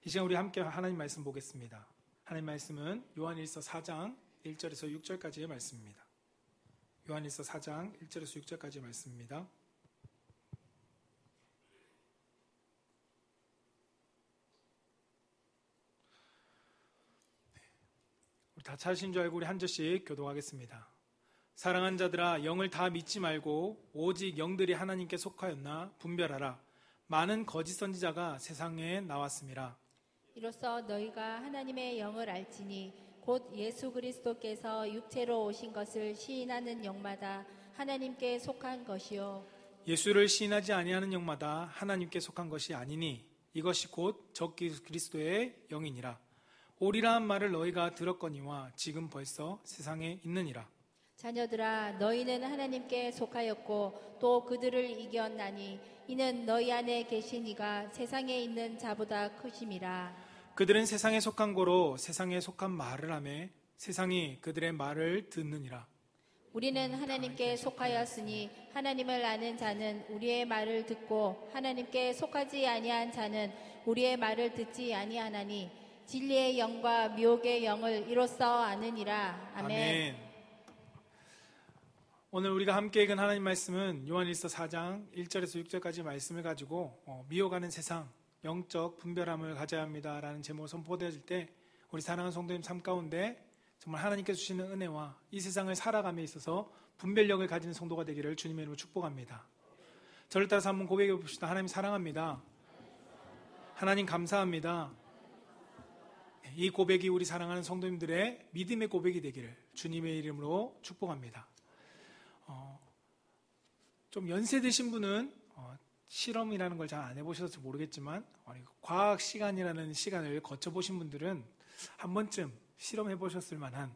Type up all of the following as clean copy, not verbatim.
이 시간 우리 함께 하나님 말씀 보겠습니다. 하나님 말씀은 요한일서 4장 1절에서 6절까지의 말씀입니다. 요한일서 4장 1절에서 6절까지의 말씀입니다. 우리 다 찾으신 줄 알고 우리 한 절씩 교독하겠습니다. 사랑하는 자들아, 영을 다 믿지 말고 오직 영들이 하나님께 속하였나 분별하라. 많은 거짓 선지자가 세상에 나왔음이라. 이로써 너희가 하나님의 영을 알지니 곧 예수 그리스도께서 육체로 오신 것을 시인하는 영마다 하나님께 속한 것이요, 예수를 시인하지 아니하는 영마다 하나님께 속한 것이 아니니 이것이 곧 적 그리스도의 영이니라. 오리라는 말을 너희가 들었거니와 지금 벌써 세상에 있느니라. 자녀들아, 너희는 하나님께 속하였고 또 그들을 이겼나니 이는 너희 안에 계신 이가 세상에 있는 자보다 크심이라. 그들은 세상에 속한 고로 세상에 속한 말을 하며 세상이 그들의 말을 듣느니라. 우리는 하나님께 속하였으니 하나님을 아는 자는 우리의 말을 듣고 하나님께 속하지 아니한 자는 우리의 말을 듣지 아니하나니 진리의 영과 미혹의 영을 이로써 아느니라. 아멘. 오늘 우리가 함께 읽은 하나님 말씀은 요한일서 4장 1절에서 6절까지 말씀을 가지고 미혹하는 세상, 영적 분별함을 가져야 합니다라는 제목을 선포되어질 때 우리 사랑하는 성도님 삶 가운데 정말 하나님께서 주시는 은혜와 이 세상을 살아감에 있어서 분별력을 가지는 성도가 되기를 주님의 이름으로 축복합니다. 저를 따라서 한번 고백해 봅시다. 하나님 사랑합니다. 하나님 감사합니다. 이 고백이 우리 사랑하는 성도님들의 믿음의 고백이 되기를 주님의 이름으로 축복합니다. 좀 연세 드신 분은 실험이라는 걸 잘 안 해보셔서 모르겠지만 과학 시간이라는 시간을 거쳐보신 분들은 한 번쯤 실험해 보셨을 만한,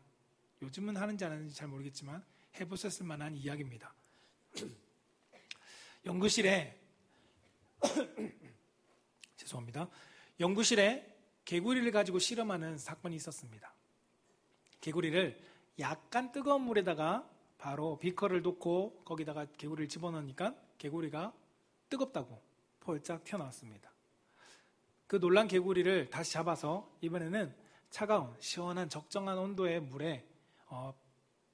요즘은 하는지 안 하는지 잘 모르겠지만 해보셨을 만한 이야기입니다. 연구실에 죄송합니다. 연구실에 개구리를 가지고 실험하는 사건이 있었습니다. 개구리를 약간 뜨거운 물에다가 바로 비커를 놓고 거기다가 개구리를 집어넣으니까 개구리가 뜨겁다고 펄짝 튀어나왔습니다. 그 놀란 개구리를 다시 잡아서 이번에는 차가운 시원한 적정한 온도의 물에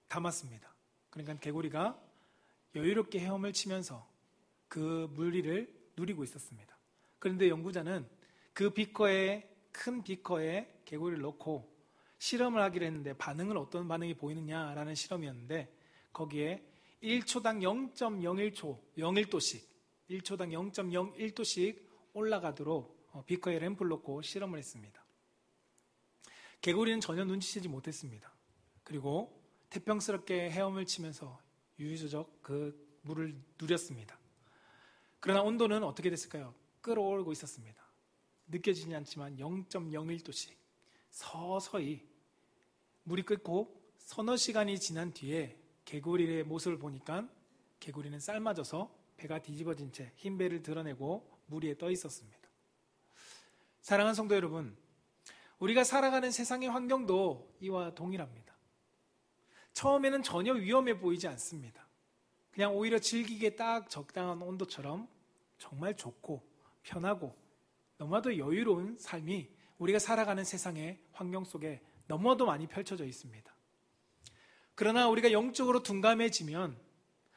담았습니다. 그러니까 개구리가 여유롭게 헤엄을 치면서 그 물위를 누리고 있었습니다. 그런데 연구자는 그 큰 비커에 개구리를 넣고 실험을 하기로 했는데 어떤 반응이 보이느냐라는 실험이었는데 거기에 1초당 0.01도씩 1초당 0.01도씩 올라가도록 비커에 램프를 놓고 실험을 했습니다. 개구리는 전혀 눈치채지 못했습니다. 그리고 태평스럽게 헤엄을 치면서 유유조적 그 물을 누렸습니다. 그러나 온도는 어떻게 됐을까요? 끓어오르고 있었습니다. 느껴지지 않지만 0.01도씩 서서히 물이 끓고 서너 시간이 지난 뒤에 개구리의 모습을 보니까 개구리는 삶아져서 배가 뒤집어진 채 흰 배를 드러내고 물 위에 떠 있었습니다. 사랑하는 성도 여러분, 우리가 살아가는 세상의 환경도 이와 동일합니다. 처음에는 전혀 위험해 보이지 않습니다. 그냥 오히려 즐기기에 딱 적당한 온도처럼 정말 좋고 편하고 너무나도 여유로운 삶이 우리가 살아가는 세상의 환경 속에 너무나도 많이 펼쳐져 있습니다. 그러나 우리가 영적으로 둔감해지면,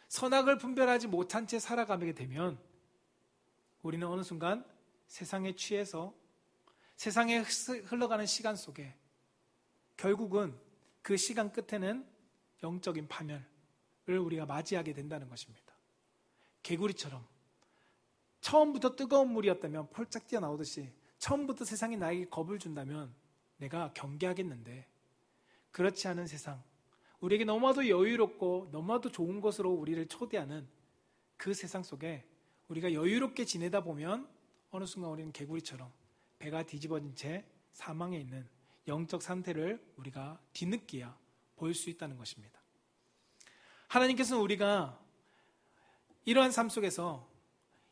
선악을 분별하지 못한 채 살아가게 되면 우리는 어느 순간 세상에 취해서 세상에 흘러가는 시간 속에 결국은 그 시간 끝에는 영적인 파멸을 우리가 맞이하게 된다는 것입니다. 개구리처럼 처음부터 뜨거운 물이었다면 펄짝 뛰어나오듯이 처음부터 세상이 나에게 겁을 준다면 내가 경계하겠는데, 그렇지 않은 세상, 우리에게 너무나도 여유롭고 너무나도 좋은 것으로 우리를 초대하는 그 세상 속에 우리가 여유롭게 지내다 보면 어느 순간 우리는 개구리처럼 배가 뒤집어진 채 사망해 있는 영적 상태를 우리가 뒤늦게야 보일 수 있다는 것입니다. 하나님께서는 우리가 이러한 삶 속에서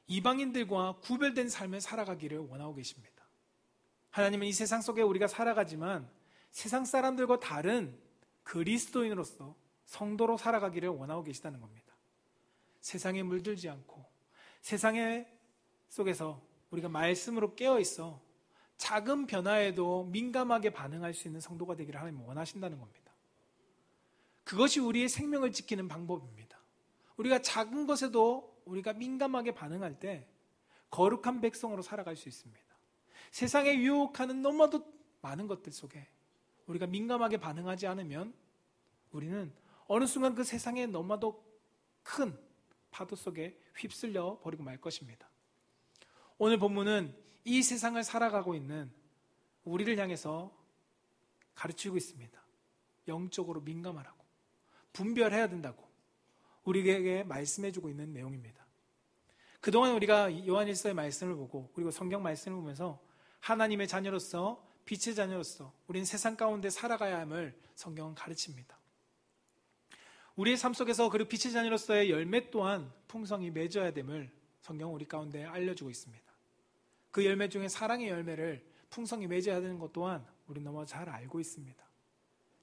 이방인들과 구별된 삶을 살아가기를 원하고 계십니다. 하나님은 이 세상 속에 우리가 살아가지만 세상 사람들과 다른 그리스도인으로서 성도로 살아가기를 원하고 계시다는 겁니다. 세상에 물들지 않고 세상의 속에서 우리가 말씀으로 깨어있어 작은 변화에도 민감하게 반응할 수 있는 성도가 되기를 하나님 원하신다는 겁니다. 그것이 우리의 생명을 지키는 방법입니다. 우리가 작은 것에도 우리가 민감하게 반응할 때 거룩한 백성으로 살아갈 수 있습니다. 세상에 유혹하는 너무나도 많은 것들 속에 우리가 민감하게 반응하지 않으면 우리는 어느 순간 그 세상에 너무나도 큰 파도 속에 휩쓸려 버리고 말 것입니다. 오늘 본문은 이 세상을 살아가고 있는 우리를 향해서 가르치고 있습니다. 영적으로 민감하라고, 분별해야 된다고 우리에게 말씀해주고 있는 내용입니다. 그동안 우리가 요한일서의 말씀을 보고 그리고 성경 말씀을 보면서 하나님의 자녀로서, 빛의 자녀로서 우리는 세상 가운데 살아가야 함을 성경은 가르칩니다. 우리의 삶 속에서 그리고 빛의 자녀로서의 열매 또한 풍성히 맺어야 됨을 성경은 우리 가운데 알려주고 있습니다. 그 열매 중에 사랑의 열매를 풍성히 맺어야 되는 것 또한 우리 너무 잘 알고 있습니다.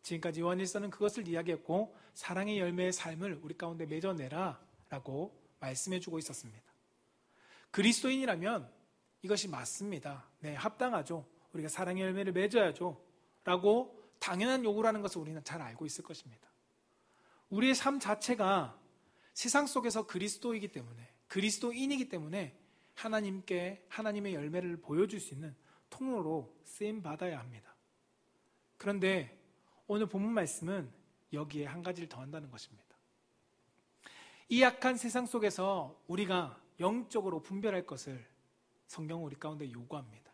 지금까지 요한일서는 그것을 이야기했고 사랑의 열매의 삶을 우리 가운데 맺어내라 라고 말씀해주고 있었습니다. 그리스도인이라면 이것이 맞습니다. 네, 합당하죠. 우리가 사랑의 열매를 맺어야죠 라고 당연한 요구라는 것을 우리는 잘 알고 있을 것입니다. 우리의 삶 자체가 세상 속에서 그리스도이기 때문에, 그리스도인이기 때문에 하나님의 열매를 보여줄 수 있는 통로로 쓰임받아야 합니다. 그런데 오늘 본문 말씀은 여기에 한 가지를 더한다는 것입니다. 이 악한 세상 속에서 우리가 영적으로 분별할 것을 성경은 우리 가운데 요구합니다.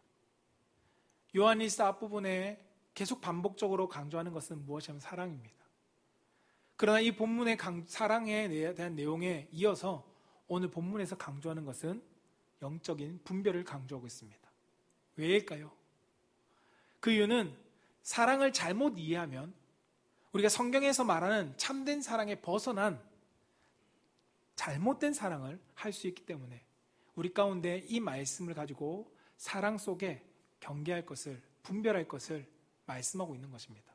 요한일서 앞부분에 계속 반복적으로 강조하는 것은 무엇이냐면 사랑입니다. 그러나 이 본문의 사랑에 대한 내용에 이어서 오늘 본문에서 강조하는 것은 영적인 분별을 강조하고 있습니다. 왜일까요? 그 이유는 사랑을 잘못 이해하면 우리가 성경에서 말하는 참된 사랑에 벗어난 잘못된 사랑을 할 수 있기 때문에 우리 가운데 이 말씀을 가지고 사랑 속에 경계할 것을, 분별할 것을 말씀하고 있는 것입니다.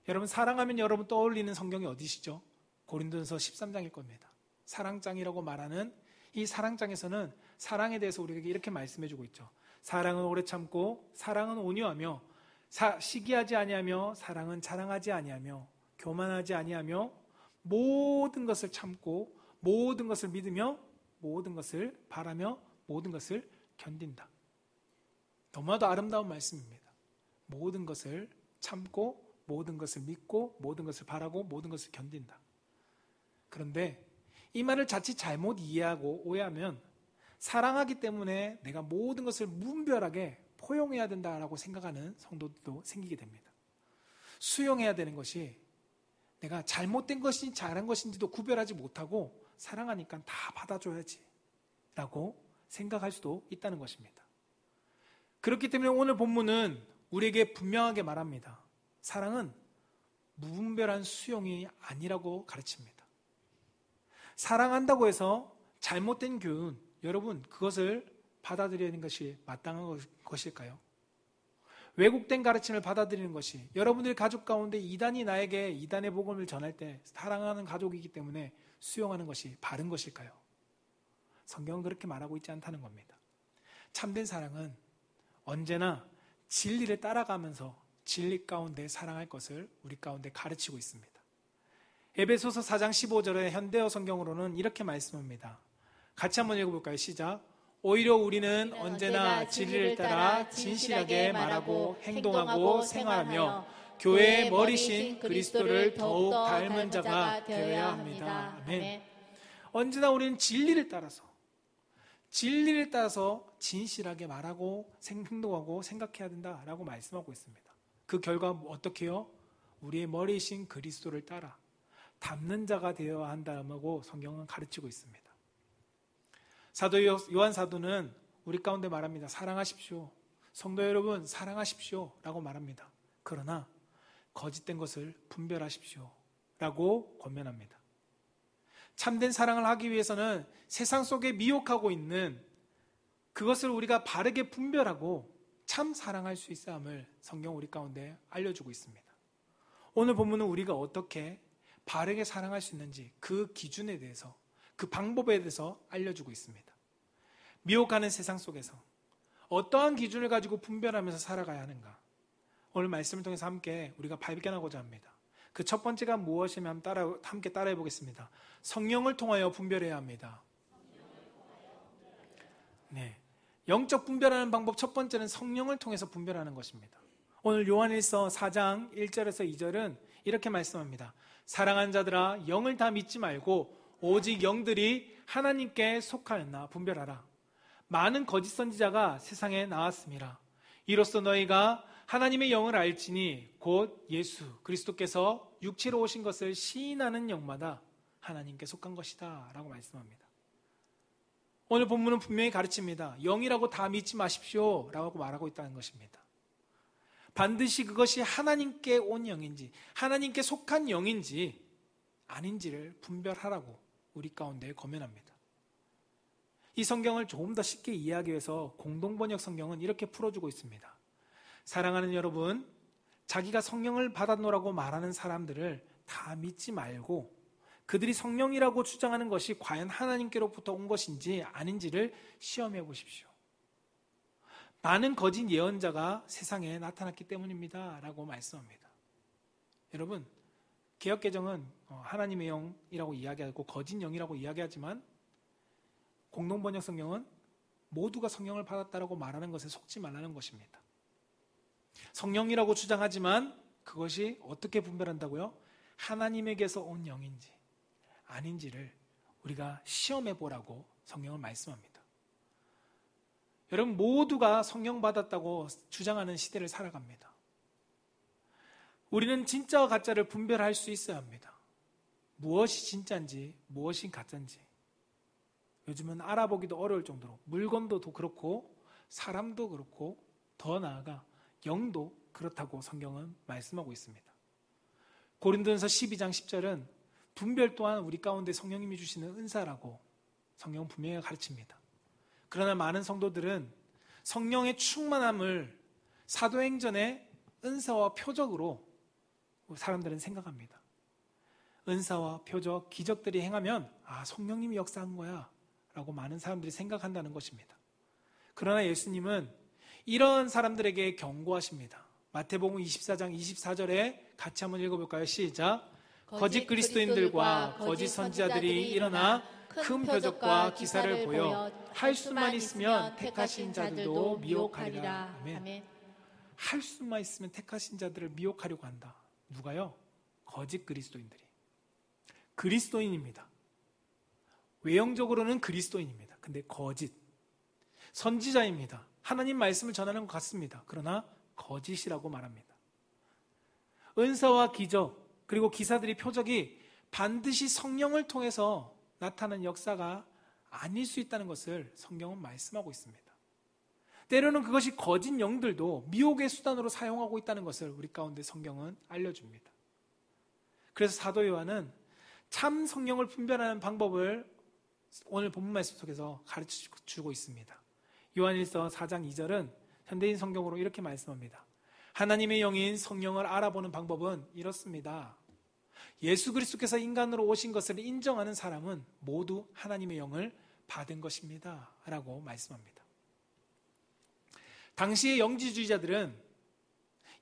여러분, 사랑하면 여러분 떠올리는 성경이 어디시죠? 고린도전서 13장일 겁니다. 사랑장이라고 말하는 이 사랑장에서는 사랑에 대해서 우리에게 이렇게 말씀해주고 있죠. 사랑은 오래 참고, 사랑은 온유하며, 시기하지 아니하며, 사랑은 자랑하지 아니하며, 교만하지 아니하며, 모든 것을 참고, 모든 것을 믿으며, 모든 것을 바라며, 모든 것을 견딘다. 너무나도 아름다운 말씀입니다. 모든 것을 참고, 모든 것을 믿고, 모든 것을 바라고, 모든 것을 견딘다. 그런데 이 말을 자칫 잘못 이해하고 오해하면 사랑하기 때문에 내가 모든 것을 무분별하게 포용해야 된다라고 생각하는 성도들도 생기게 됩니다. 수용해야 되는 것이 내가 잘못된 것인지 잘한 것인지도 구별하지 못하고 사랑하니까 다 받아줘야지 라고 생각할 수도 있다는 것입니다. 그렇기 때문에 오늘 본문은 우리에게 분명하게 말합니다. 사랑은 무분별한 수용이 아니라고 가르칩니다. 사랑한다고 해서 잘못된 교훈, 여러분 그것을 받아들여야 하는 것이 마땅한 것일까요? 왜곡된 가르침을 받아들이는 것이, 여러분들 가족 가운데 이단이 나에게 이단의 복음을 전할 때 사랑하는 가족이기 때문에 수용하는 것이 바른 것일까요? 성경은 그렇게 말하고 있지 않다는 겁니다. 참된 사랑은 언제나 진리를 따라가면서 진리 가운데 사랑할 것을 우리 가운데 가르치고 있습니다. 에베소서 4장 15절의 현대어 성경으로는 이렇게 말씀합니다. 같이 한번 읽어볼까요? 시작. 오히려 우리는 언제나 진리를 따라 진실하게 말하고 행동하고 생활하며 교회의 머리신 그리스도를 더욱 닮은 자가 되어야 합니다. 아멘. 언제나 우리는 진리를 따라서 진실하게 말하고 행동하고 생각해야 된다라고 말씀하고 있습니다. 그 결과 어떻게 해요? 우리의 머리신 그리스도를 따라 닮는 자가 되어야 한다고 성경은 가르치고 있습니다. 사도 요한 사도는 우리 가운데 말합니다. 사랑하십시오. 성도 여러분 사랑하십시오 라고 말합니다. 그러나 거짓된 것을 분별하십시오 라고 권면합니다. 참된 사랑을 하기 위해서는 세상 속에 미혹하고 있는 그것을 우리가 바르게 분별하고 참 사랑할 수 있어야 함을 성경 우리 가운데 알려주고 있습니다. 오늘 본문은 우리가 어떻게 바르게 사랑할 수 있는지 그 기준에 대해서, 그 방법에 대해서 알려주고 있습니다. 미혹하는 세상 속에서 어떠한 기준을 가지고 분별하면서 살아가야 하는가? 오늘 말씀을 통해서 함께 우리가 발견하고자 합니다. 그 첫 번째가 무엇이면 함께 따라해 보겠습니다. 성령을 통하여 분별해야 합니다. 네, 영적 분별하는 방법 첫 번째는 성령을 통해서 분별하는 것입니다. 오늘 요한일서 4장 1절에서 2절은 이렇게 말씀합니다. 사랑하는 자들아, 영을 다 믿지 말고 오직 영들이 하나님께 속하였나 분별하라. 많은 거짓 선지자가 세상에 나왔습니다. 이로써 너희가 하나님의 영을 알지니 곧 예수 그리스도께서 육체로 오신 것을 시인하는 영마다 하나님께 속한 것이다 라고 말씀합니다. 오늘 본문은 분명히 가르칩니다. 영이라고 다 믿지 마십시오 라고 말하고 있다는 것입니다. 반드시 그것이 하나님께 온 영인지 하나님께 속한 영인지 아닌지를 분별하라고 우리 가운데 권면합니다. 이 성경을 조금 더 쉽게 이해하기 위해서 공동번역 성경은 이렇게 풀어주고 있습니다. 사랑하는 여러분, 자기가 성령을 받았노라고 말하는 사람들을 다 믿지 말고 그들이 성령이라고 주장하는 것이 과연 하나님께로부터 온 것인지 아닌지를 시험해 보십시오. 많은 거짓 예언자가 세상에 나타났기 때문입니다 라고 말씀합니다. 여러분, 개역개정은 하나님의 영이라고 이야기하고 거짓 영이라고 이야기하지만 공동번역 성경은 모두가 성령을 받았다라고 말하는 것에 속지 말라는 것입니다. 성령이라고 주장하지만 그것이 어떻게 분별한다고요? 하나님에게서 온 영인지 아닌지를 우리가 시험해 보라고 성경은 말씀합니다. 여러분, 모두가 성령 받았다고 주장하는 시대를 살아갑니다. 우리는 진짜와 가짜를 분별할 수 있어야 합니다. 무엇이 진짜인지 무엇이 가짜인지 요즘은 알아보기도 어려울 정도로 물건도 그렇고 사람도 그렇고 더 나아가 영도 그렇다고 성경은 말씀하고 있습니다. 고린도전서 12장 10절은 분별 또한 우리 가운데 성령님이 주시는 은사라고 성경은 분명히 가르칩니다. 그러나 많은 성도들은 성령의 충만함을 사도행전의 은사와 표적으로 사람들은 생각합니다. 은사와 표적, 기적들이 행하면 성령님이 역사한 거야 라고 많은 사람들이 생각한다는 것입니다. 그러나 예수님은 이런 사람들에게 경고하십니다. 마태복음 24장 24절에 같이 한번 읽어볼까요? 시작. 거짓 그리스도인들과 거짓 선지자들이 일어나 큰 표적과 기사를 보여 할 수만 있으면 택하신 자들도 미혹하리라. 아멘. 할 수만 있으면 택하신 자들을 미혹하려고 한다. 누가요? 거짓 그리스도인들이. 그리스도인입니다. 외형적으로는 그리스도인입니다. 근데 거짓. 선지자입니다. 하나님 말씀을 전하는 것 같습니다. 그러나 거짓이라고 말합니다. 은사와 기적 그리고 기사들이 표적이 반드시 성령을 통해서 나타나는 역사가 아닐 수 있다는 것을 성경은 말씀하고 있습니다. 때로는 그것이 거짓 영들도 미혹의 수단으로 사용하고 있다는 것을 우리 가운데 성경은 알려줍니다. 그래서 사도 요한은 참 성령을 분별하는 방법을 오늘 본문 말씀 속에서 가르쳐주고 있습니다. 요한일서 4장 2절은 현대인 성경으로 이렇게 말씀합니다. 하나님의 영인 성령을 알아보는 방법은 이렇습니다. 예수 그리스도께서 인간으로 오신 것을 인정하는 사람은 모두 하나님의 영을 받은 것입니다 라고 말씀합니다. 당시의 영지주의자들은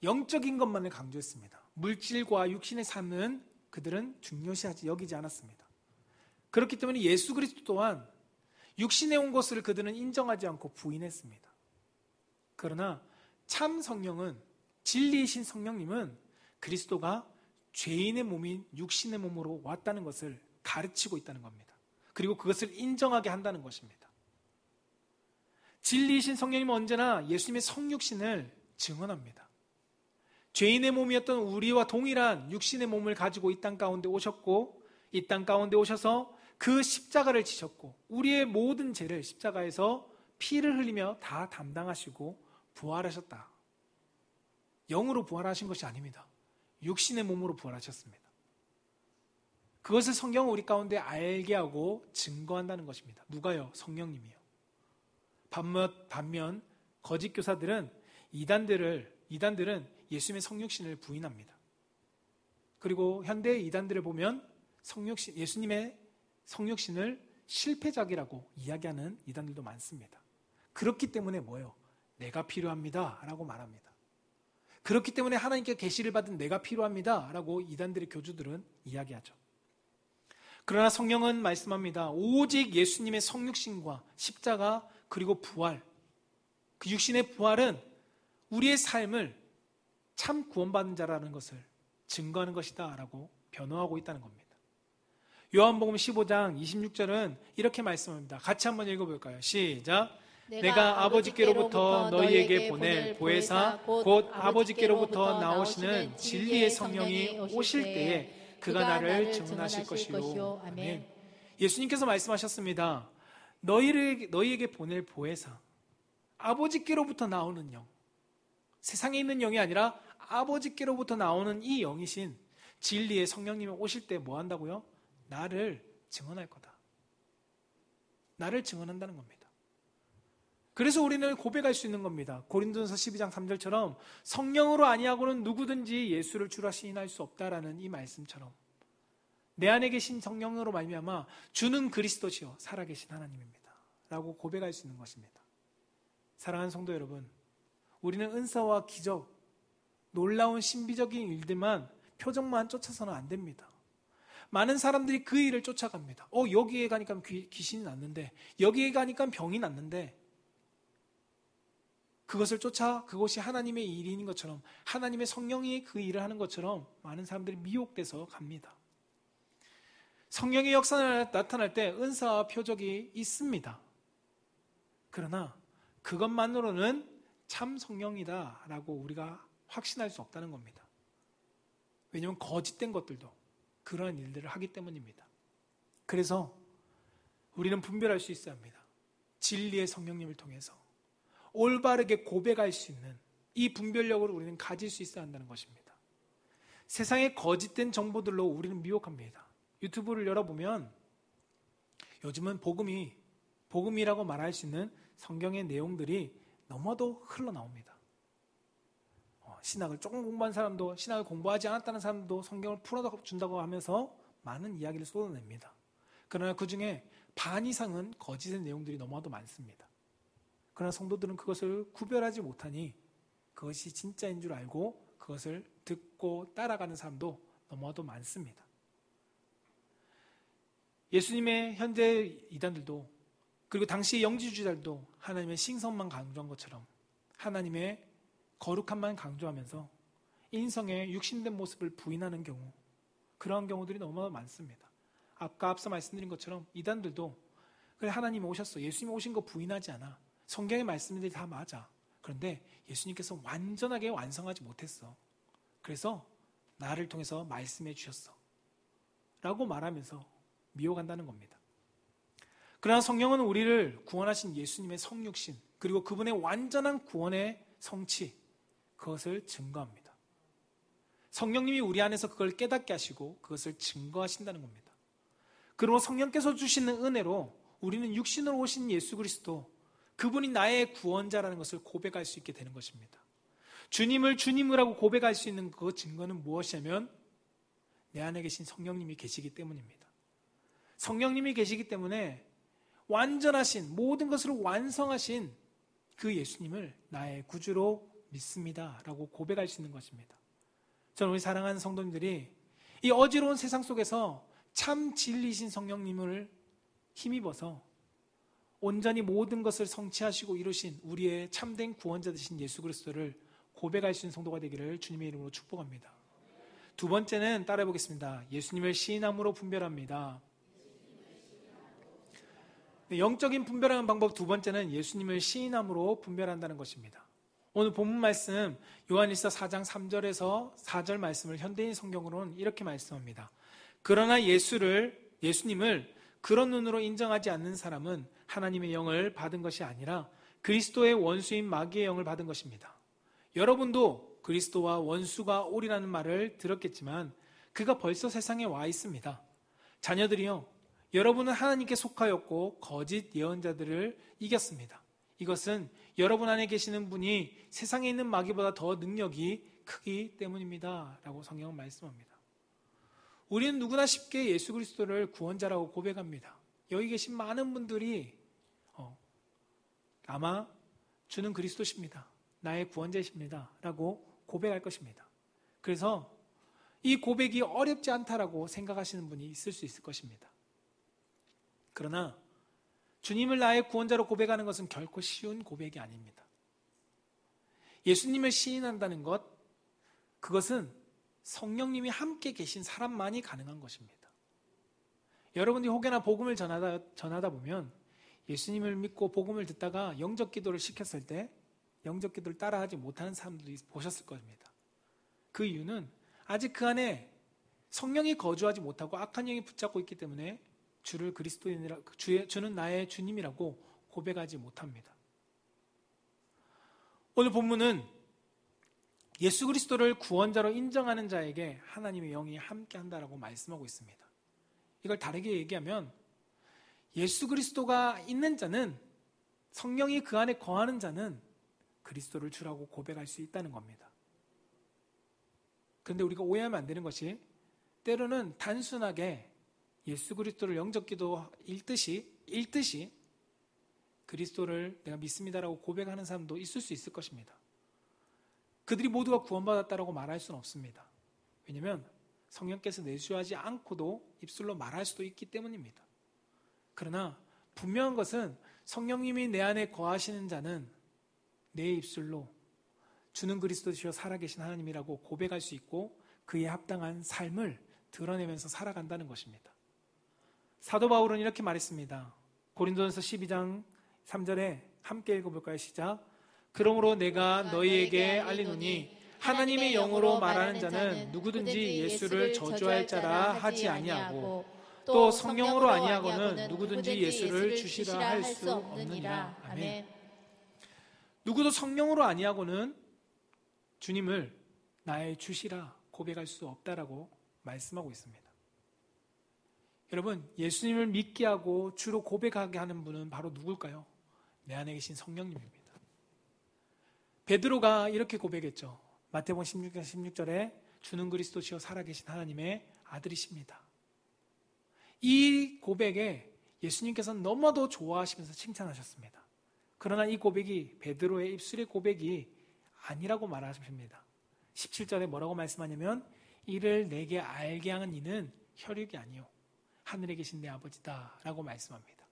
영적인 것만을 강조했습니다. 물질과 육신의 삶은 그들은 중요시하지 여기지 않았습니다. 그렇기 때문에 예수 그리스도 또한 육신에 온 것을 그들은 인정하지 않고 부인했습니다. 그러나 참 성령은 진리이신 성령님은 그리스도가 죄인의 몸인 육신의 몸으로 왔다는 것을 가르치고 있다는 겁니다. 그리고 그것을 인정하게 한다는 것입니다. 진리이신 성령님은 언제나 예수님의 성육신을 증언합니다. 죄인의 몸이었던 우리와 동일한 육신의 몸을 가지고 이 땅 가운데 오셨고 이 땅 가운데 오셔서 그 십자가를 지셨고 우리의 모든 죄를 십자가에서 피를 흘리며 다 담당하시고 부활하셨다. 영으로 부활하신 것이 아닙니다. 육신의 몸으로 부활하셨습니다. 그것을 성경은 우리 가운데 알게 하고 증거한다는 것입니다. 누가요? 성령님이요. 반면 거짓 교사들은 이단들은 예수님의 성육신을 부인합니다. 그리고 현대의 이단들을 보면 예수님의 성육신을 실패작이라고 이야기하는 이단들도 많습니다. 그렇기 때문에 뭐예요? 내가 필요합니다 라고 말합니다. 그렇기 때문에 하나님께 계시를 받은 내가 필요합니다 라고 이단들의 교주들은 이야기하죠. 그러나 성경은 말씀합니다. 오직 예수님의 성육신과 십자가 그리고 부활, 그 육신의 부활은 우리의 삶을 참 구원받은 자라는 것을 증거하는 것이다 라고 변호하고 있다는 겁니다. 요한복음 15장 26절은 이렇게 말씀합니다. 같이 한번 읽어볼까요? 시작. 내가 아버지께로부터 너희에게 보낼 보혜사 곧 아버지께로부터 나오시는 진리의 성령이 오실 때에 그가 나를 증언하실 것이요. 아멘. 예수님께서 말씀하셨습니다. 너희에게 보낼 보혜사, 아버지께로부터 나오는 영, 세상에 있는 영이 아니라 아버지께로부터 나오는 이 영이신 진리의 성령님이 오실 때 뭐 한다고요? 나를 증언할 거다. 나를 증언한다는 겁니다. 그래서 우리는 고백할 수 있는 겁니다. 고린도전서 12장 3절처럼 성령으로 아니하고는 누구든지 예수를 주라 시인할 수 없다라는 이 말씀처럼 내 안에 계신 성령으로 말미암아 주는 그리스도시요 살아계신 하나님입니다 라고 고백할 수 있는 것입니다. 사랑하는 성도 여러분, 우리는 은사와 기적, 놀라운 신비적인 일들만 표정만 쫓아서는 안 됩니다. 많은 사람들이 그 일을 쫓아갑니다. 여기에 가니까 귀신이 났는데, 여기에 가니까 병이 났는데, 그것이 하나님의 일인 것처럼, 하나님의 성령이 그 일을 하는 것처럼 많은 사람들이 미혹돼서 갑니다. 성령의 역사가 나타날 때 은사와 표적이 있습니다. 그러나 그것만으로는 참 성령이다라고 우리가 확신할 수 없다는 겁니다. 왜냐하면 거짓된 것들도 그러한 일들을 하기 때문입니다. 그래서 우리는 분별할 수 있어야 합니다. 진리의 성령님을 통해서 올바르게 고백할 수 있는 이 분별력을 우리는 가질 수 있어야 한다는 것입니다. 세상의 거짓된 정보들로 우리는 미혹합니다. 유튜브를 열어보면 요즘은 복음이라고 말할 수 있는 성경의 내용들이 너무도 흘러나옵니다. 신학을 조금 공부한 사람도, 신학을 공부하지 않았다는 사람도 성경을 풀어준다고 하면서 많은 이야기를 쏟아냅니다. 그러나 그 중에 반 이상은 거짓의 내용들이 너무도 많습니다. 그러나 성도들은 그것을 구별하지 못하니 그것이 진짜인 줄 알고 그것을 듣고 따라가는 사람도 너무도 많습니다. 예수님의 현재 이단들도 그리고 당시의 영지주의자들도 하나님의 신성만 강조한 것처럼 하나님의 거룩함만 강조하면서 인성의 육신된 모습을 부인하는 경우, 그러한 경우들이 너무 많습니다. 앞서 말씀드린 것처럼 이단들도 그래, 하나님이 오셨어, 예수님이 오신 거 부인하지 않아, 성경의 말씀들이 다 맞아, 그런데 예수님께서 완전하게 완성하지 못했어, 그래서 나를 통해서 말씀해 주셨어 라고 말하면서 미혹한다는 겁니다. 그러나 성령은 우리를 구원하신 예수님의 성육신, 그리고 그분의 완전한 구원의 성취, 그것을 증거합니다. 성령님이 우리 안에서 그걸 깨닫게 하시고 그것을 증거하신다는 겁니다. 그리고 성령께서 주시는 은혜로 우리는 육신으로 오신 예수 그리스도, 그분이 나의 구원자라는 것을 고백할 수 있게 되는 것입니다. 주님을 주님이라고 고백할 수 있는 그 증거는 무엇이냐면 내 안에 계신 성령님이 계시기 때문입니다. 성령님이 계시기 때문에 완전하신, 모든 것을 완성하신 그 예수님을 나의 구주로 믿습니다 라고 고백할 수 있는 것입니다. 저는 우리 사랑하는 성도님들이 이 어지러운 세상 속에서 참 진리신 성령님을 힘입어서 온전히 모든 것을 성취하시고 이루신 우리의 참된 구원자 되신 예수 그리스도를 고백할 수 있는 성도가 되기를 주님의 이름으로 축복합니다. 두 번째는 따라해 보겠습니다. 예수님을 시인함으로 분별합니다. 영적인 분별하는 방법 두 번째는 예수님을 시인함으로 분별한다는 것입니다. 오늘 본문 말씀 요한일서 4장 3절에서 4절 말씀을 현대인 성경으로는 이렇게 말씀합니다. 그러나 예수님을 그런 눈으로 인정하지 않는 사람은 하나님의 영을 받은 것이 아니라 그리스도의 원수인 마귀의 영을 받은 것입니다. 여러분도 그리스도와 원수가 오리라는 말을 들었겠지만 그가 벌써 세상에 와 있습니다. 자녀들이요, 여러분은 하나님께 속하였고 거짓 예언자들을 이겼습니다. 이것은 여러분 안에 계시는 분이 세상에 있는 마귀보다 더 능력이 크기 때문입니다 라고 성경은 말씀합니다. 우리는 누구나 쉽게 예수 그리스도를 구원자라고 고백합니다. 여기 계신 많은 분들이 아마 주는 그리스도십니다. 나의 구원자이십니다. 라고 고백할 것입니다. 그래서 이 고백이 어렵지 않다라고 생각하시는 분이 있을 수 있을 것입니다. 그러나 주님을 나의 구원자로 고백하는 것은 결코 쉬운 고백이 아닙니다. 예수님을 시인한다는 것, 그것은 성령님이 함께 계신 사람만이 가능한 것입니다. 여러분이 혹여나 복음을 전하다 보면 예수님을 믿고 복음을 듣다가 영접 기도를 시켰을 때 영접 기도를 따라하지 못하는 사람들도 보셨을 겁니다. 그 이유는 아직 그 안에 성령이 거주하지 못하고 악한 영이 붙잡고 있기 때문에 주를 그리스도인이라, 주는 나의 주님이라고 고백하지 못합니다. 오늘 본문은 예수 그리스도를 구원자로 인정하는 자에게 하나님의 영이 함께한다라고 말씀하고 있습니다. 이걸 다르게 얘기하면 예수 그리스도가 있는 자는, 성령이 그 안에 거하는 자는 그리스도를 주라고 고백할 수 있다는 겁니다. 그런데 우리가 오해하면 안 되는 것이, 때로는 단순하게 예수 그리스도를 영접기도 읽듯이 그리스도를 내가 믿습니다라고 고백하는 사람도 있을 수 있을 것입니다. 그들이 모두가 구원받았다라고 말할 수는 없습니다. 왜냐하면 성령께서 내주하지 않고도 입술로 말할 수도 있기 때문입니다. 그러나 분명한 것은 성령님이 내 안에 거하시는 자는 내 입술로 주는 그리스도시여 살아계신 하나님이라고 고백할 수 있고 그에 합당한 삶을 드러내면서 살아간다는 것입니다. 사도 바울은 이렇게 말했습니다. 고린도전서 12장 3절에 함께 읽어볼까요? 시작. 그러므로 내가 너희에게 알리노니 하나님의 영으로 말하는 자는 누구든지 예수를 저주할 자라 하지 아니하고 또 성령으로 아니하고는 누구든지 예수를 주시라 할 수 없느니라. 아멘. 누구도 성령으로 아니하고는 주님을 나의 주시라 고백할 수 없다라고 말씀하고 있습니다. 여러분, 예수님을 믿게 하고 주로 고백하게 하는 분은 바로 누굴까요? 내 안에 계신 성령님입니다. 베드로가 이렇게 고백했죠. 마태복음 16장 16절에 주는 그리스도시여 살아계신 하나님의 아들이십니다. 이 고백에 예수님께서는 너무도 좋아하시면서 칭찬하셨습니다. 그러나 이 고백이 베드로의 입술의 고백이 아니라고 말하십니다. 17절에 뭐라고 말씀하냐면 이를 내게 알게 하는 이는 혈육이 아니요 하늘에 계신 내 아버지다 라고 말씀합니다.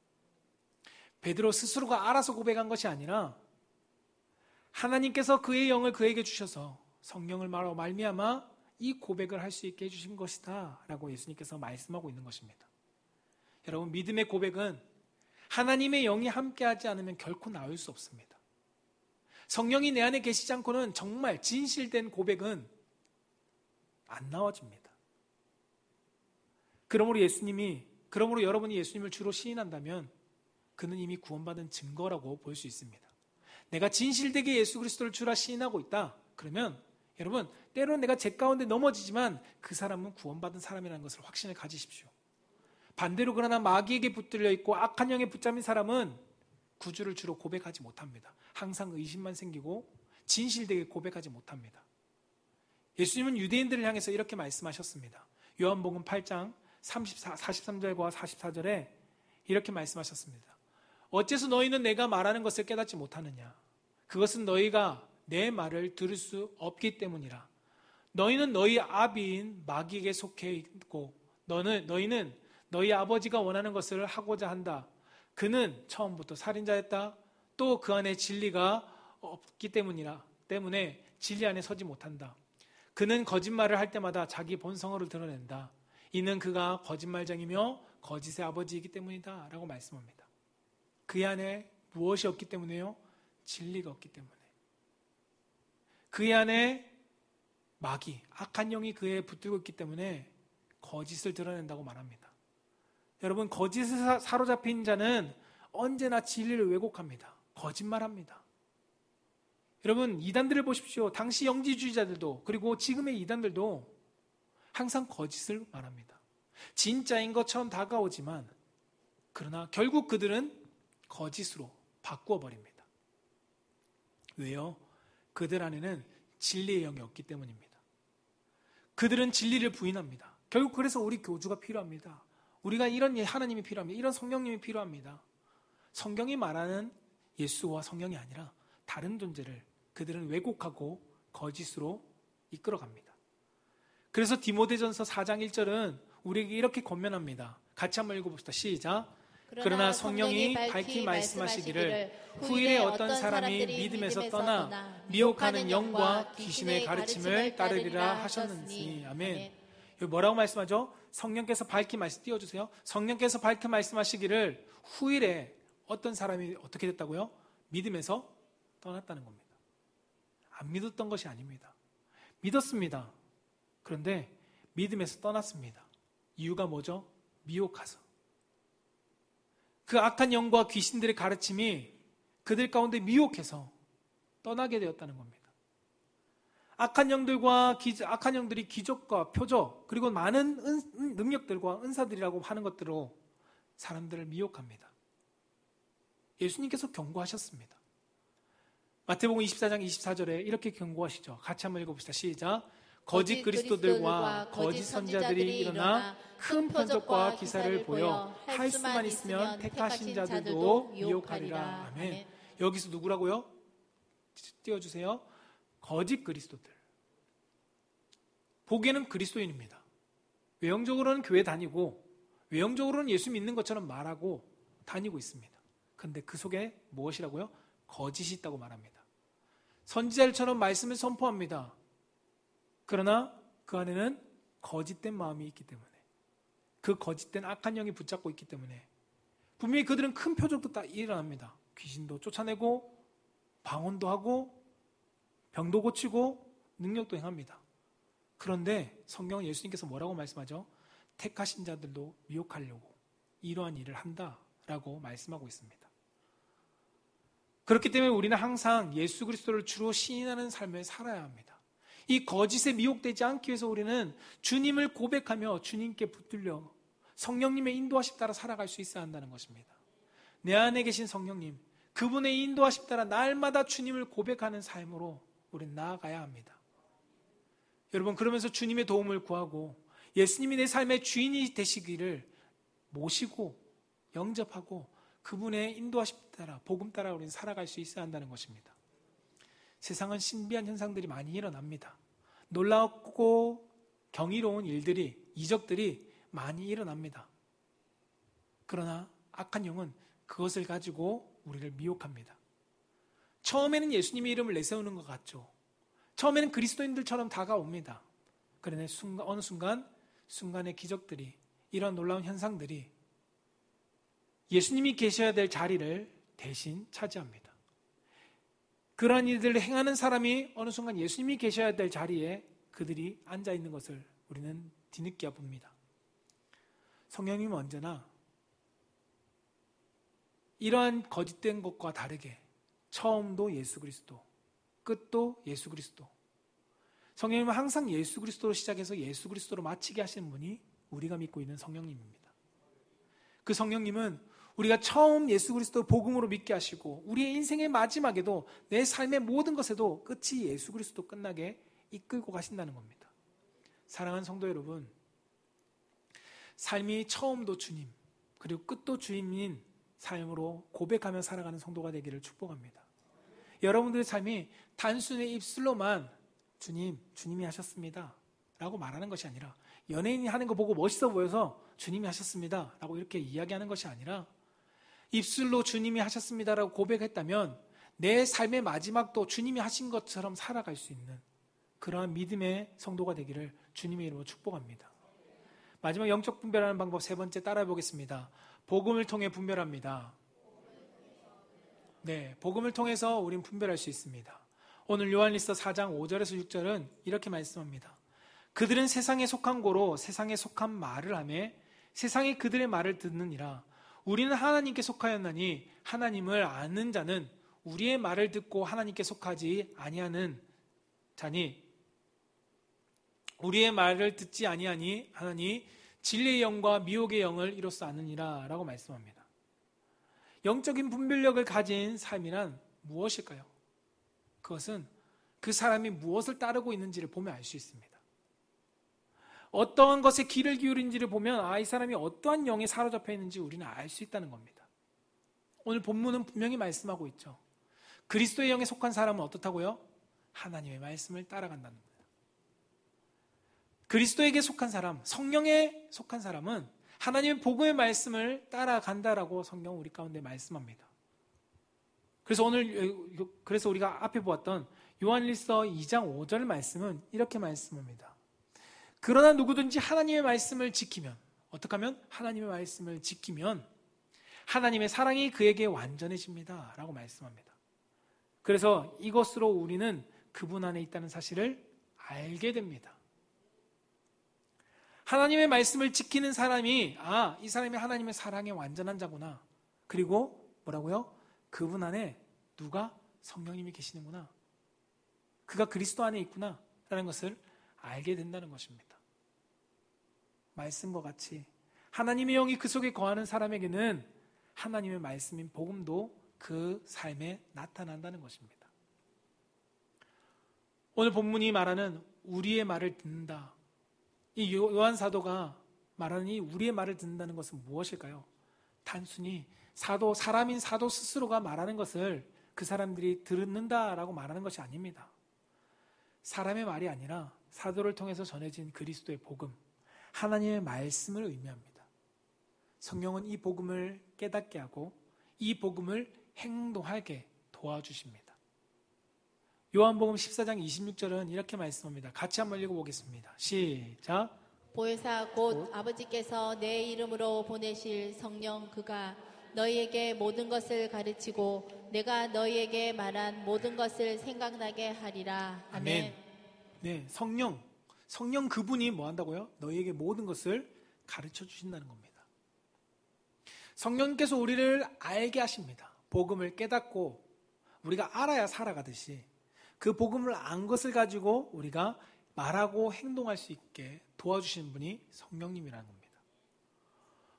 베드로 스스로가 알아서 고백한 것이 아니라 하나님께서 그의 영을 그에게 주셔서 성령을 말미암아 이 고백을 할 수 있게 해주신 것이다 라고 예수님께서 말씀하고 있는 것입니다. 여러분, 믿음의 고백은 하나님의 영이 함께하지 않으면 결코 나올 수 없습니다. 성령이 내 안에 계시지 않고는 정말 진실된 고백은 안 나와집니다. 그러므로 여러분이 예수님을 주로 시인한다면 그는 이미 구원받은 증거라고 볼 수 있습니다. 내가 진실되게 예수 그리스도를 주라 시인하고 있다. 그러면 여러분, 때로는 내가 제 가운데 넘어지지만 그 사람은 구원받은 사람이라는 것을 확신을 가지십시오. 반대로 그러나 마귀에게 붙들려 있고 악한 영에 붙잡힌 사람은 구주를 주로 고백하지 못합니다. 항상 의심만 생기고 진실되게 고백하지 못합니다. 예수님은 유대인들을 향해서 이렇게 말씀하셨습니다. 요한복음 8장 43절과 44절에 이렇게 말씀하셨습니다. 어째서 너희는 내가 말하는 것을 깨닫지 못하느냐? 그것은 너희가 내 말을 들을 수 없기 때문이라. 너희는 너희 아비인 마귀에게 속해 있고 너희는 너희 아버지가 원하는 것을 하고자 한다. 그는 처음부터 살인자였다. 또 그 안에 진리가 없기 때문에 진리 안에 서지 못한다. 그는 거짓말을 할 때마다 자기 본성을 드러낸다. 이는 그가 거짓말장이며 거짓의 아버지이기 때문이다 라고 말씀합니다. 그 안에 무엇이 없기 때문에요? 진리가 없기 때문에. 그 안에 마귀, 악한 영이 그에 붙들고 있기 때문에 거짓을 드러낸다고 말합니다. 여러분, 거짓에 사로잡힌 자는 언제나 진리를 왜곡합니다. 거짓말합니다. 여러분, 이단들을 보십시오. 당시 영지주의자들도 그리고 지금의 이단들도 항상 거짓을 말합니다. 진짜인 것처럼 다가오지만 그러나 결국 그들은 거짓으로 바꾸어 버립니다. 왜요? 그들 안에는 진리의 영이 없기 때문입니다. 그들은 진리를 부인합니다. 결국 그래서 우리 교주가 필요합니다. 우리가 이런 하나님이 필요합니다. 이런 성령님이 필요합니다. 성경이 말하는 예수와 성령이 아니라 다른 존재를 그들은 왜곡하고 거짓으로 이끌어갑니다. 그래서 디모데전서 4장 1절은 우리에게 이렇게 권면합니다. 같이 한번 읽어봅시다. 시작. 그러나 성령이 밝히 말씀하시기를 후일에 어떤 사람이 믿음에서 떠나 미혹하는 영과 귀신의 가르침을 따르리라 하셨느니. 아멘. 여기 뭐라고 말씀하죠? 성령께서 밝히 말씀 띄워주세요. 성령께서 밝히 말씀하시기를 후일에 어떤 사람이 어떻게 됐다고요? 믿음에서 떠났다는 겁니다. 안 믿었던 것이 아닙니다. 믿었습니다. 그런데 믿음에서 떠났습니다. 이유가 뭐죠? 미혹해서. 그 악한 영과 귀신들의 가르침이 그들 가운데 미혹해서 떠나게 되었다는 겁니다. 악한 영들이 기적과 표적 그리고 많은 능력들과 은사들이라고 하는 것들로 사람들을 미혹합니다. 예수님께서 경고하셨습니다. 마태복음 24장 24절에 이렇게 경고하시죠. 같이 한번 읽어봅시다. 시작. 거짓 그리스도들과 거짓 선지자들이 일어나 큰 표적과 기사를 보여 할 수만 있으면 택하신 자들도 미혹하리라. 아멘. 여기서 누구라고요? 띄워주세요. 거짓 그리스도들. 보기에는 그리스도인입니다. 외형적으로는 교회 다니고 외형적으로는 예수 믿는 것처럼 말하고 다니고 있습니다. 그런데 그 속에 무엇이라고요? 거짓이 있다고 말합니다. 선지자들처럼 말씀을 선포합니다. 그러나 그 안에는 거짓된 마음이 있기 때문에, 그 거짓된 악한 영이 붙잡고 있기 때문에 분명히 그들은 큰 표적도 다 일어납니다. 귀신도 쫓아내고 방언도 하고 병도 고치고 능력도 행합니다. 그런데 성경은 예수님께서 뭐라고 말씀하죠? 택하신 자들도 미혹하려고 이러한 일을 한다라고 말씀하고 있습니다. 그렇기 때문에 우리는 항상 예수 그리스도를 주로 시인하는 삶을 살아야 합니다. 이 거짓에 미혹되지 않기 위해서 우리는 주님을 고백하며 주님께 붙들려 성령님의 인도하심 따라 살아갈 수 있어야 한다는 것입니다. 내 안에 계신 성령님, 그분의 인도하심 따라 날마다 주님을 고백하는 삶으로 우리는 나아가야 합니다. 여러분, 그러면서 주님의 도움을 구하고 예수님이 내 삶의 주인이 되시기를 모시고 영접하고 그분의 인도하심 따라 복음 따라 우리는 살아갈 수 있어야 한다는 것입니다. 세상은 신비한 현상들이 많이 일어납니다. 놀랍고 경이로운 일들이, 이적들이 많이 일어납니다. 그러나 악한 영은 그것을 가지고 우리를 미혹합니다. 처음에는 예수님의 이름을 내세우는 것 같죠. 처음에는 그리스도인들처럼 다가옵니다. 그런데 어느 순간의 기적들이, 이런 놀라운 현상들이 예수님이 계셔야 될 자리를 대신 차지합니다. 그러한 일들을 행하는 사람이 어느 순간 예수님이 계셔야 될 자리에 그들이 앉아 있는 것을 우리는 뒤늦게 봅니다. 성령님은 언제나 이러한 거짓된 것과 다르게 처음도 예수 그리스도, 끝도 예수 그리스도. 성령님은 항상 예수 그리스도로 시작해서 예수 그리스도로 마치게 하시는 분이 우리가 믿고 있는 성령님입니다. 그 성령님은 우리가 처음 예수 그리스도 복음으로 믿게 하시고 우리의 인생의 마지막에도 내 삶의 모든 것에도 끝이 예수 그리스도 끝나게 이끌고 가신다는 겁니다. 사랑하는 성도 여러분, 삶이 처음도 주님 그리고 끝도 주님인 삶으로 고백하며 살아가는 성도가 되기를 축복합니다. 여러분들의 삶이 단순히 입술로만 주님이 하셨습니다 라고 말하는 것이 아니라, 연예인이 하는 거 보고 멋있어 보여서 주님이 하셨습니다 라고 이렇게 이야기하는 것이 아니라, 입술로 주님이 하셨습니다라고 고백했다면 내 삶의 마지막도 주님이 하신 것처럼 살아갈 수 있는 그러한 믿음의 성도가 되기를 주님의 이름으로 축복합니다. 마지막 영적 분별하는 방법 세 번째 따라해 보겠습니다. 복음을 통해 분별합니다. 네, 복음을 통해서 우린 분별할 수 있습니다. 오늘 요한일서 4장 5절에서 6절은 이렇게 말씀합니다. 그들은 세상에 속한 고로 세상에 속한 말을 하며 세상이 그들의 말을 듣느니라. 우리는 하나님께 속하였나니 하나님을 아는 자는 우리의 말을 듣고 하나님께 속하지 아니하는 자니 우리의 말을 듣지 아니하니 하나니 진리의 영과 미혹의 영을 이로써 아느니라 라고 말씀합니다. 영적인 분별력을 가진 삶이란 무엇일까요? 그것은 그 사람이 무엇을 따르고 있는지를 보면 알 수 있습니다. 어떠한 것에 귀를 기울인지를 보면 이 사람이 어떠한 영에 사로잡혀 있는지 우리는 알 수 있다는 겁니다. 오늘 본문은 분명히 말씀하고 있죠. 그리스도의 영에 속한 사람은 어떻다고요? 하나님의 말씀을 따라간다는 거예요. 그리스도에게 속한 사람, 성령에 속한 사람은 하나님의 복음의 말씀을 따라간다라고 성경은 우리 가운데 말씀합니다. 그래서 우리가 앞에 보았던 요한일서 2장 5절 말씀은 이렇게 말씀합니다. 그러나 누구든지 하나님의 말씀을 지키면, 어떻게 하면? 하나님의 말씀을 지키면 하나님의 사랑이 그에게 완전해집니다 라고 말씀합니다. 그래서 이것으로 우리는 그분 안에 있다는 사실을 알게 됩니다. 하나님의 말씀을 지키는 사람이 이 사람이 하나님의 사랑에 완전한 자구나. 그리고 뭐라고요? 그분 안에 누가? 성령님이 계시는구나. 그가 그리스도 안에 있구나 라는 것을 알게 된다는 것입니다. 말씀과 같이 하나님의 영이 그 속에 거하는 사람에게는 하나님의 말씀인 복음도 그 삶에 나타난다는 것입니다. 오늘 본문이 말하는 우리의 말을 듣는다. 이 요한 사도가 말하는 이 우리의 말을 듣는다는 것은 무엇일까요? 단순히 사람인 사도 스스로가 말하는 것을 그 사람들이 듣는다라고 말하는 것이 아닙니다. 사람의 말이 아니라 사도를 통해서 전해진 그리스도의 복음, 하나님의 말씀을 의미합니다. 성령은 이 복음을 깨닫게 하고 이 복음을 행동하게 도와주십니다. 요한복음 14장 26절은 이렇게 말씀합니다. 같이 한번 읽어보겠습니다. 시작. 보혜사 곧 아버지께서 내 이름으로 보내실 성령 그가 너희에게 모든 것을 가르치고 내가 너희에게 말한 모든 것을 생각나게 하리라. 아멘. 네, 성령 그분이 뭐 한다고요? 너희에게 모든 것을 가르쳐 주신다는 겁니다. 성령께서 우리를 알게 하십니다. 복음을 깨닫고 우리가 알아야 살아가듯이 그 복음을 안 것을 가지고 우리가 말하고 행동할 수 있게 도와주시는 분이 성령님이라는 겁니다.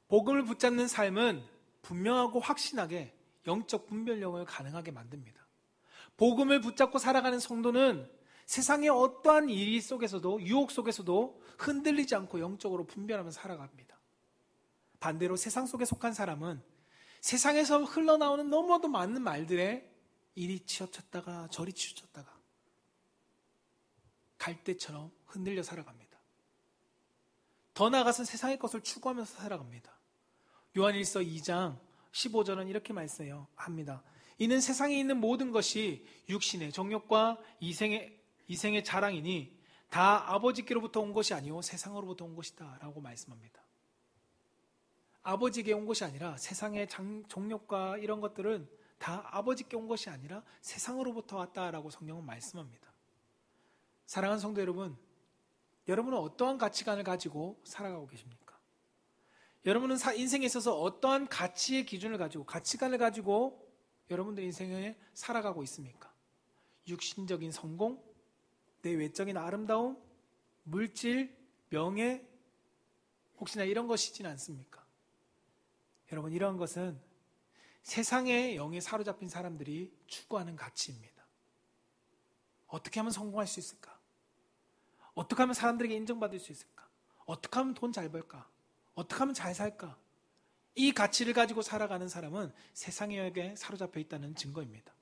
복음을 붙잡는 삶은 분명하고 확신하게 영적 분별력을 가능하게 만듭니다. 복음을 붙잡고 살아가는 성도는 세상의 어떠한 일 속에서도 유혹 속에서도 흔들리지 않고 영적으로 분별하면서 살아갑니다. 반대로 세상 속에 속한 사람은 세상에서 흘러나오는 너무도 많은 말들에 이리 치우쳤다가 저리 치우쳤다가 갈대처럼 흔들려 살아갑니다. 더 나아가서 세상의 것을 추구하면서 살아갑니다. 요한일서 2장 15절은 이렇게 말씀합니다. 이는 세상에 있는 모든 것이 육신의 정욕과 이생의 자랑이니 다 아버지께로부터 온 것이 아니요 세상으로부터 온 것이다 라고 말씀합니다. 아버지께 온 것이 아니라 세상의 정욕과 이런 것들은 다 아버지께 온 것이 아니라 세상으로부터 왔다라고 성경은 말씀합니다. 사랑하는 성도 여러분, 여러분은 어떠한 가치관을 가지고 살아가고 계십니까? 여러분은 인생에 있어서 어떠한 가치의 기준을 가지고 가치관을 가지고 여러분들 인생에 살아가고 있습니까? 육신적인 성공, 내 외적인 아름다움, 물질, 명예, 혹시나 이런 것이지는 않습니까? 여러분, 이러한 것은 세상의 영에 사로잡힌 사람들이 추구하는 가치입니다. 어떻게 하면 성공할 수 있을까? 어떻게 하면 사람들에게 인정받을 수 있을까? 어떻게 하면 돈 잘 벌까? 어떻게 하면 잘 살까? 이 가치를 가지고 살아가는 사람은 세상의 영에 사로잡혀 있다는 증거입니다.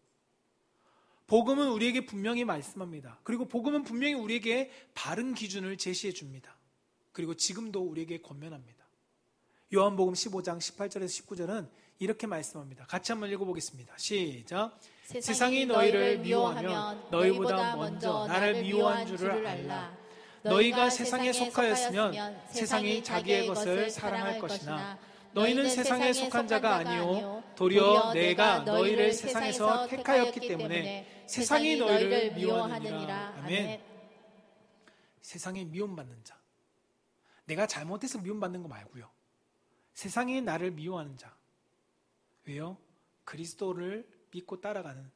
복음은 우리에게 분명히 말씀합니다. 그리고 복음은 분명히 우리에게 바른 기준을 제시해 줍니다. 그리고 지금도 우리에게 권면합니다. 요한복음 15장 18절에서 19절은 이렇게 말씀합니다. 같이 한번 읽어보겠습니다. 시작. 세상이 너희를 미워하면 너희보다 먼저 나를 미워한 줄을 알라. 너희가 세상에 속하였으면 세상이 자기의 것을 사랑할 것이나 너희는 세상에 속한 자가 아니요 도리어 내가 너희를 세상에서 택하였기 때문에 세상이 너희를 미워하느니라. 아멘. 세상에 미움받는 자, 내가 잘못해서 미움받는 거 말고요, 세상이 나를 미워하는 자. 왜요? 그리스도를 믿고 따라가는,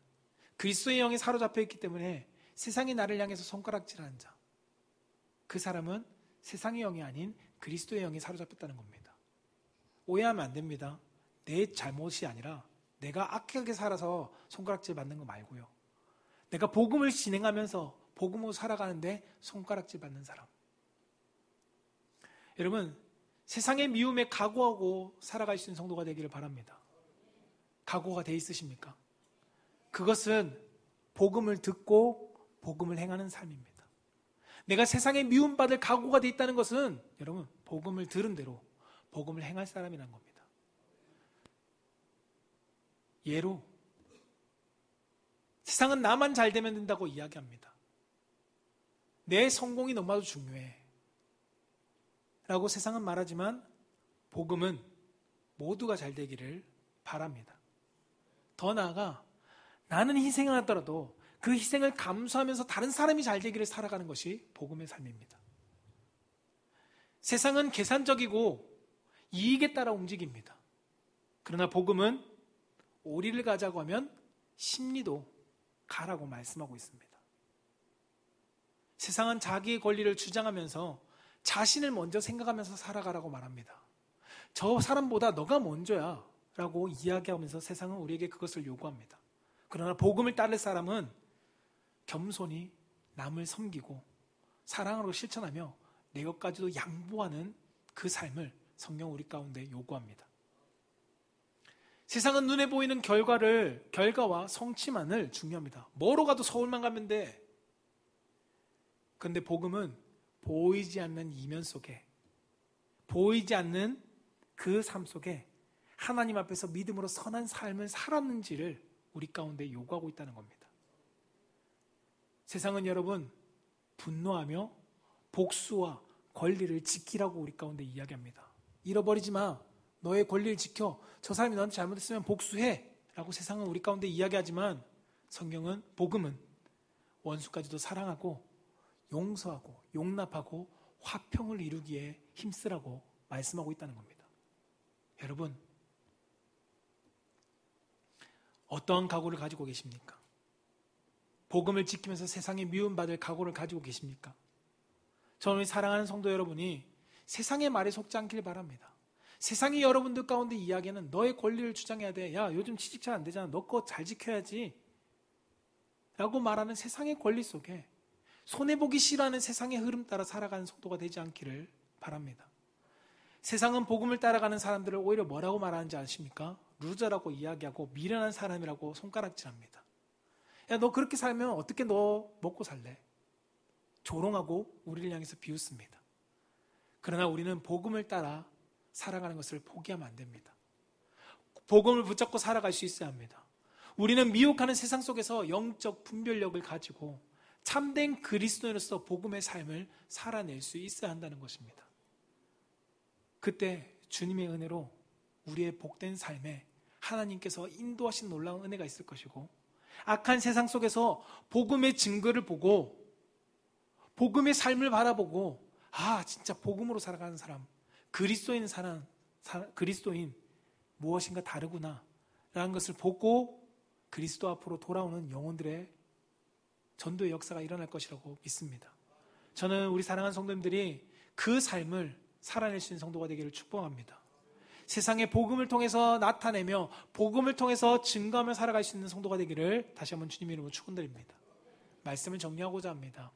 그리스도의 영에 사로잡혀 있기 때문에 세상이 나를 향해서 손가락질하는 자, 그 사람은 세상의 영이 아닌 그리스도의 영이 사로잡혔다는 겁니다. 오해하면 안 됩니다. 내 잘못이 아니라 내가 악하게 살아서 손가락질 받는 거 말고요, 내가 복음을 진행하면서 복음으로 살아가는데 손가락질 받는 사람. 여러분, 세상의 미움에 각오하고 살아갈 수 있는 성도가 되기를 바랍니다. 각오가 돼 있으십니까? 그것은 복음을 듣고 복음을 행하는 삶입니다. 내가 세상에 미움받을 각오가 돼 있다는 것은 여러분 복음을 들은 대로 복음을 행할 사람이라는 겁니다. 예로 세상은 나만 잘 되면 된다고 이야기합니다. 내 성공이 너무나도 중요해 라고 세상은 말하지만 복음은 모두가 잘 되기를 바랍니다. 더 나아가 나는 희생을 하더라도 그 희생을 감수하면서 다른 사람이 잘 되기를 살아가는 것이 복음의 삶입니다. 세상은 계산적이고 이익에 따라 움직입니다. 그러나 복음은 오리를 가자고 하면 심리도 가라고 말씀하고 있습니다. 세상은 자기의 권리를 주장하면서 자신을 먼저 생각하면서 살아가라고 말합니다. 저 사람보다 너가 먼저야 라고 이야기하면서 세상은 우리에게 그것을 요구합니다. 그러나 복음을 따를 사람은 겸손히 남을 섬기고 사랑으로 실천하며 내 것까지도 양보하는 그 삶을 성경 우리 가운데 요구합니다. 세상은 눈에 보이는 결과와 성취만을 중요합니다. 뭐로 가도 서울만 가면 돼. 그런데 복음은 보이지 않는 이면 속에, 보이지 않는 그 삶 속에 하나님 앞에서 믿음으로 선한 삶을 살았는지를 우리 가운데 요구하고 있다는 겁니다. 세상은 여러분 분노하며 복수와 권리를 지키라고 우리 가운데 이야기합니다. 잃어버리지 마. 너의 권리를 지켜. 저 사람이 너한테 잘못했으면 복수해 라고 세상은 우리 가운데 이야기하지만 성경은, 복음은 원수까지도 사랑하고 용서하고 용납하고 화평을 이루기에 힘쓰라고 말씀하고 있다는 겁니다. 여러분, 어떠한 각오를 가지고 계십니까? 복음을 지키면서 세상에 미움받을 각오를 가지고 계십니까? 저는 사랑하는 성도 여러분이 세상의 말에 속지 않길 바랍니다. 세상이 여러분들 가운데 이야기하는 너의 권리를 주장해야 돼. 야, 요즘 취직 잘 안 되잖아. 너 거 잘 지켜야지. 라고 말하는 세상의 권리 속에 손해보기 싫어하는 세상의 흐름 따라 살아가는 성도가 되지 않기를 바랍니다. 세상은 복음을 따라가는 사람들을 오히려 뭐라고 말하는지 아십니까? 루저라고 이야기하고 미련한 사람이라고 손가락질합니다. 야, 너 그렇게 살면 어떻게 너 먹고 살래? 조롱하고 우리를 향해서 비웃습니다. 그러나 우리는 복음을 따라 살아가는 것을 포기하면 안 됩니다. 복음을 붙잡고 살아갈 수 있어야 합니다. 우리는 미혹하는 세상 속에서 영적 분별력을 가지고 참된 그리스도인으로서 복음의 삶을 살아낼 수 있어야 한다는 것입니다. 그때 주님의 은혜로 우리의 복된 삶에 하나님께서 인도하신 놀라운 은혜가 있을 것이고, 악한 세상 속에서 복음의 증거를 보고 복음의 삶을 바라보고, 아, 진짜 복음으로 살아가는 사람, 그리스도인 무엇인가 다르구나 라는 것을 보고 그리스도 앞으로 돌아오는 영혼들의 전도의 역사가 일어날 것이라고 믿습니다. 저는 우리 사랑하는 성도님들이 그 삶을 살아낼 수 있는 성도가 되기를 축복합니다. 세상에 복음을 통해서 나타내며 복음을 통해서 증거하며 살아갈 수 있는 성도가 되기를 다시 한번 주님의 이름으로 축원드립니다. 말씀을 정리하고자 합니다.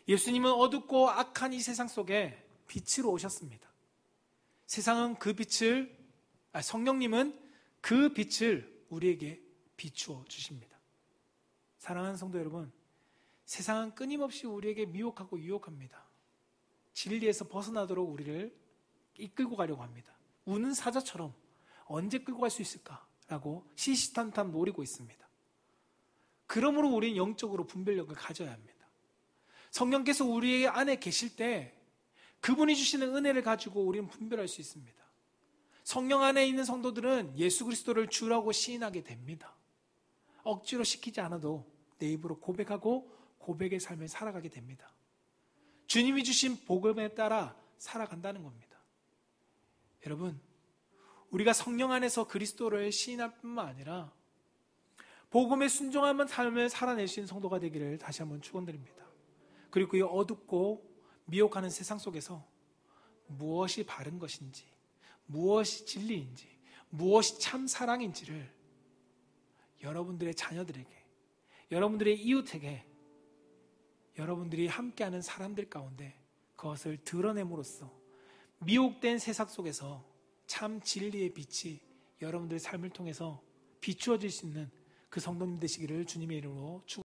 예수님은 어둡고 악한 이 세상 속에 빛으로 오셨습니다. 세상은 성령님은 그 빛을 우리에게 비추어 주십니다. 사랑하는 성도 여러분, 세상은 끊임없이 우리에게 미혹하고 유혹합니다. 진리에서 벗어나도록 우리를 이끌고 가려고 합니다. 우는 사자처럼 언제 끌고 갈 수 있을까라고 시시탄탄 노리고 있습니다. 그러므로 우리는 영적으로 분별력을 가져야 합니다. 성령께서 우리 안에 계실 때 그분이 주시는 은혜를 가지고 우리는 분별할 수 있습니다. 성령 안에 있는 성도들은 예수 그리스도를 주라고 시인하게 됩니다. 억지로 시키지 않아도 내 입으로 고백하고 고백의 삶을 살아가게 됩니다. 주님이 주신 복음에 따라 살아간다는 겁니다. 여러분, 우리가 성령 안에서 그리스도를 시인할 뿐만 아니라 복음에 순종하는 삶을 살아낼 수 있는 성도가 되기를 다시 한번 축원드립니다. 그리고 이 어둡고 미혹하는 세상 속에서 무엇이 바른 것인지, 무엇이 진리인지, 무엇이 참 사랑인지를 여러분들의 자녀들에게, 여러분들의 이웃에게, 여러분들이 함께하는 사람들 가운데 그것을 드러냄으로써 미혹된 세상 속에서 참 진리의 빛이 여러분들의 삶을 통해서 비추어질 수 있는 그 성도님 되시기를 주님의 이름으로 축원합니다.